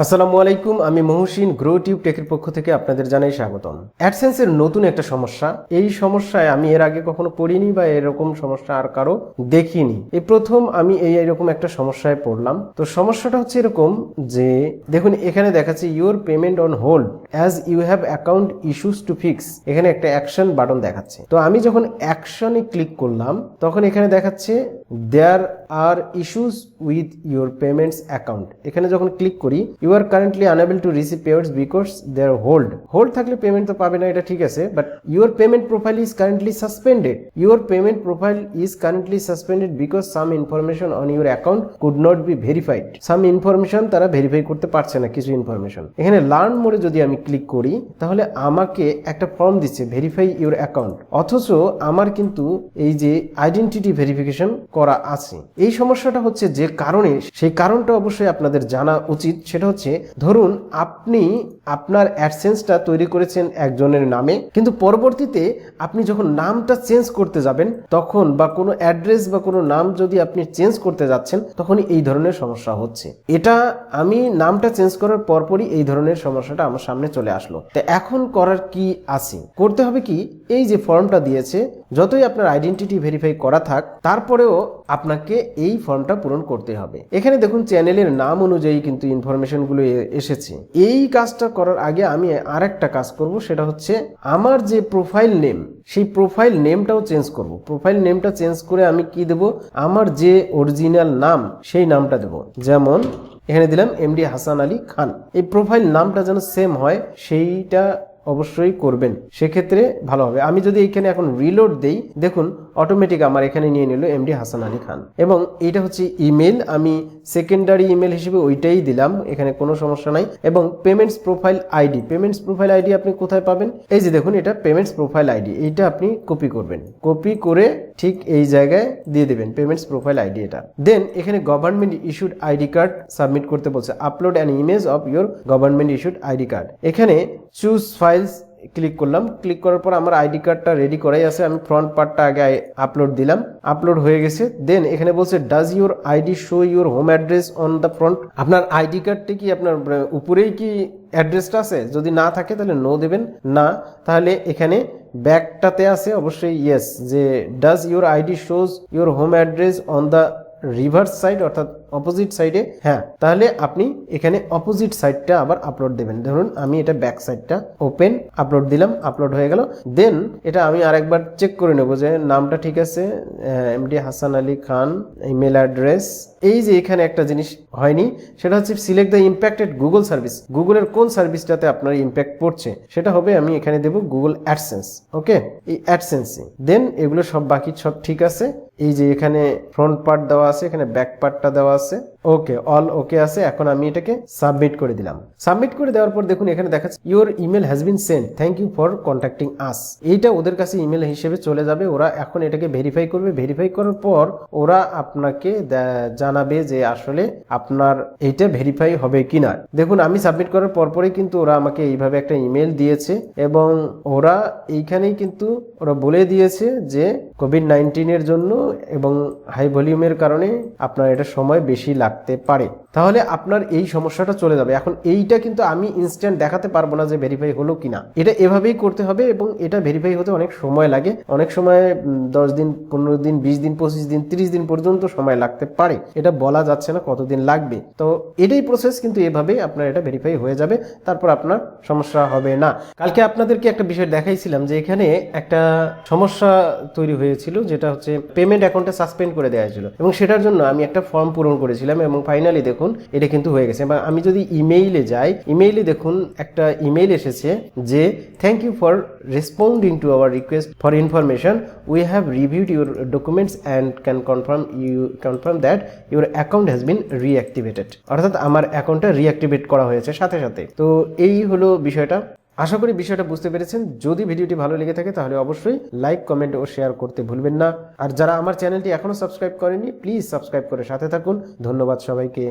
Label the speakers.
Speaker 1: আসসালামু আলাইকুম, আমি মহসিন গ্রো টিউব টেকের পক্ষ থেকে আপনাদের জানাই স্বাগতম। অ্যাডসেন্সের নতুন একটা সমস্যা, এই সমস্যায় আমি এর আগে কখনো পড়িনি বা এরকম সমস্যা আর কারো দেখিনি। এই প্রথম আমি এইরকম একটা সমস্যায় পড়লাম। তো সমস্যাটা হচ্ছে এরকম যে দেখুন, এখানে দেখাচ্ছে your payment on hold as you have account issues to fix. এখানে একটা অ্যাকশন বাটন দেখাচ্ছে। তো আমি যখন অ্যাকশনে ক্লিক করলাম তখন এখানে দেখাচ্ছে there are issues with your payments account. এখানে যখন ক্লিক করি you are currently unable to receive payments because there hold থাকলে পেমেন্ট তো পাবে না, এটা ঠিক আছে, but your payment profile is currently suspended. Your payment profile is currently suspended because some information on your account could not be verified. Some information তারা verify করতে পারছে না, কিছু ইনফরমেশন। এখানে লার্ন মোডে যদি আমি ক্লিক করি তাহলে আমাকে একটা ফর্ম দিচ্ছে ভেরিফাই ইউর অ্যাকাউন্ট, অথচ আমার কিন্তু এই যে আইডেন্টিটি ভেরিফিকেশন করা আছে। এই সমস্যাটা হচ্ছে যে কারণে, সেই কারণটা অবশ্যই আপনাদের জানা উচিত। সেটা হচ্ছে, ধরুন আপনি আপনার অ্যাডসেন্সটা তৈরি করেছেন একজনের নামে, কিন্তু পরবর্তীতে আপনি যখন নামটা চেঞ্জ করতে যাবেন তখন, বা কোনো অ্যাড্রেস বা কোনো নাম যদি আপনি চেঞ্জ করতে যাচ্ছেন তখনই এই ধরনের সমস্যা হচ্ছে। এটা আমি নামটা চেঞ্জ করার পরপরই এই ধরনের সমস্যাটা আমার সামনে চলে আসলো। তো এখন করার কি আছে? করতে হবে কি, এই যে ফর্মটা দিয়েছে, যতই আপনার আইডেন্টিটি ভেরিফাই করা থাক তারপরেও আপনাকে এই ফর্মটা পূরণ করতে হবে। এখানে দেখুন চ্যানেলের নাম অনুযায়ী কিন্তু ইনফরমেশনগুলো এসেছে। এই কাজটা করার আগে আমি আর একটা কাজ করব, সেটা হচ্ছে আমার যে প্রোফাইল নেম, সেই প্রোফাইল নেমটাও চেঞ্জ করব। প্রোফাইল নেমটা চেঞ্জ করে আমি কি দেব, আমার যে অরিজিনাল নাম সেই নামটা দেব। যেমন এখানে দিলাম এমডি হাসান আলী খান। এই প্রোফাইল নামটা যেন সেম হয় সেইটা অবশ্যই করবেন, সেক্ষেত্রে ভালো হবে। আমি যদি এখানে এখন রিলোড দেই, দেখুন অটোমেটিক আমার এখানে নিয়ে নিল এমডি হাসান আলী খান। এবং এটা হচ্ছে ইমেল, আমি সেকেন্ডারি ইমেল হিসেবে ওইটাই দিলাম, এখানে কোনো সমস্যা নাই। এবং payments profile ID, payments profile ID আপনি কোথায় পাবেন? এই যে দেখুন, এটা পেমেন্টস প্রোফাইল আইডি, এইটা আপনি কপি করবেন। কপি করে ঠিক এই জায়গায় দিয়ে দেবেন পেমেন্টস প্রোফাইল আইডি এটা। দেন এখানে government issued ID card submit করতে বলছে, upload an image of your government issued ID card. এখানে চুজ ফাইলস ক্লিক করলাম। ক্লিক করার পর আমার আইডি কার্ডটা রেডি করাই আছে, আমি ফ্রন্ট পার্টটা আগে আপলোড দিলাম, আপলোড হয়ে গেছে। দেন এখানে বলছে does your ID show your home address on the front. আপনার আইডি কার্ডটি কি আপনার উপরেই কি অ্যাড্রেসটা আছে? যদি না থাকে তাহলে নো দেবেন, না তাহলে এখানে ব্যাকটাতে আছে অবশ্যই ইয়েস, যে does your ID shows your home address on the reverse side, অর্থাৎ অপোজিট সাইডে। হ্যাঁ, তাহলে আপনি এখানে অপোজিট সাইডটা আবার আপলোড দেবেন। ধরুন আমি এটা ব্যাক সাইডটা ওপেন আপলোড দিলাম, আপলোড হয়ে গেল। দেন এটা আমি আরেকবার চেক করে নেব যে নামটা ঠিক আছে, MD Hasan Ali Khan, email address. এই যে এখানে একটা জিনিস হয়নি, সেটা হচ্ছে select the impacted Google service. গুগলের কোন সার্ভিসটাতে আপনার ইম্প্যাক্ট পড়ছে সেটা হবে, আমি এখানে দেব গুগল অ্যাডসেন্স। ওকে, এই অ্যাডসেন্সে দেন এগুলো সব বাকি সব ঠিক আছে। এই যে এখানে ফ্রন্ট পার্ট দেওয়া আছে, এখানে ব্যাক পার্টটা দেওয়া আছে, ওকে, অল ওকে আছে। এখন আমি এটাকে সাবমিট করে দিলাম। সাবমিট করে দেওয়ার পর দেখুন এখানে দেখাচ্ছে your email has been send, thank you for contacting us. এইটা ওদের কাছে ইমেল হিসেবে চলে যাবে, ওরা এখন এটাকে ভেরিফাই করবে। ভেরিফাই করার পর ওরা আপনাকে জানাবে যে আসলে আপনার এইটা ভেরিফাই হবে কিনা। দেখুন আমি সাবমিট করার পরপরই কিন্তু ওরা আমাকে এইভাবে একটা ইমেল দিয়েছে, এবং ওরা এইখানেই কিন্তু ওরা বলে দিয়েছে যে কোভিড-19 জন্য এবং হাই ভলিউমের কারণে আপনার এটা সময় বেশি লাগতে পারে। তাহলে আপনার এই সমস্যাটা চলে যাবে। এখন এইটা কিন্তু আমি ইনস্ট্যান্ট দেখাতে পারবো না যে ভেরিফাই হলো কিনা, এটা এভাবেই করতে হবে। এবং এটা ভেরিফাই হতে অনেক সময় লাগে, অনেক সময় 10 দিন, 15 দিন, 20 দিন, 25 দিন, 30 দিন পর্যন্ত সময় লাগতে পারে। এটা বলা যাচ্ছে না কতদিন লাগবে। তো এটাই প্রসেস, কিন্তু এভাবেই আপনার এটা ভেরিফাই হয়ে যাবে, তারপর আপনার সমস্যা হবে না। কালকে আপনাদেরকে একটা বিষয় দেখাইছিলাম যে এখানে একটা সমস্যা তৈরি হয়েছিল, যেটা হচ্ছে পেমেন্ট অ্যাকাউন্টে সাসপেন্ড করে দেওয়া হয়েছিল, এবং সেটার জন্য আমি একটা ফর্ম পূরণ করেছিলাম, এবং ফাইনালি দেখুন এটা কিন্তু হয়ে গেছে। এবং আমি যদি ইমেইলে যাই, ইমেইলে দেখুন একটা ইমেইল এসেছে যে thank you for responding to our request for information, we have reviewed your documents and can confirm that your account has been reactivated. অর্থাৎ আমার অ্যাকাউন্টটা রিঅ্যাক্টিভেট করা হয়েছে সাথে সাথে। তো এই হলো বিষয়টা। আশা করি বিষয়টা বুঝতে পেরেছেন। যদি ভিডিওটি ভালো লেগে থাকে তাহলে অবশ্যই লাইক, কমেন্ট ও শেয়ার করতে ভুলবেন না। আর যারা আমার চ্যানেলটি এখনো সাবস্ক্রাইব করেনি, প্লিজ সাবস্ক্রাইব করে সাথে থাকুন। ধন্যবাদ সবাইকে।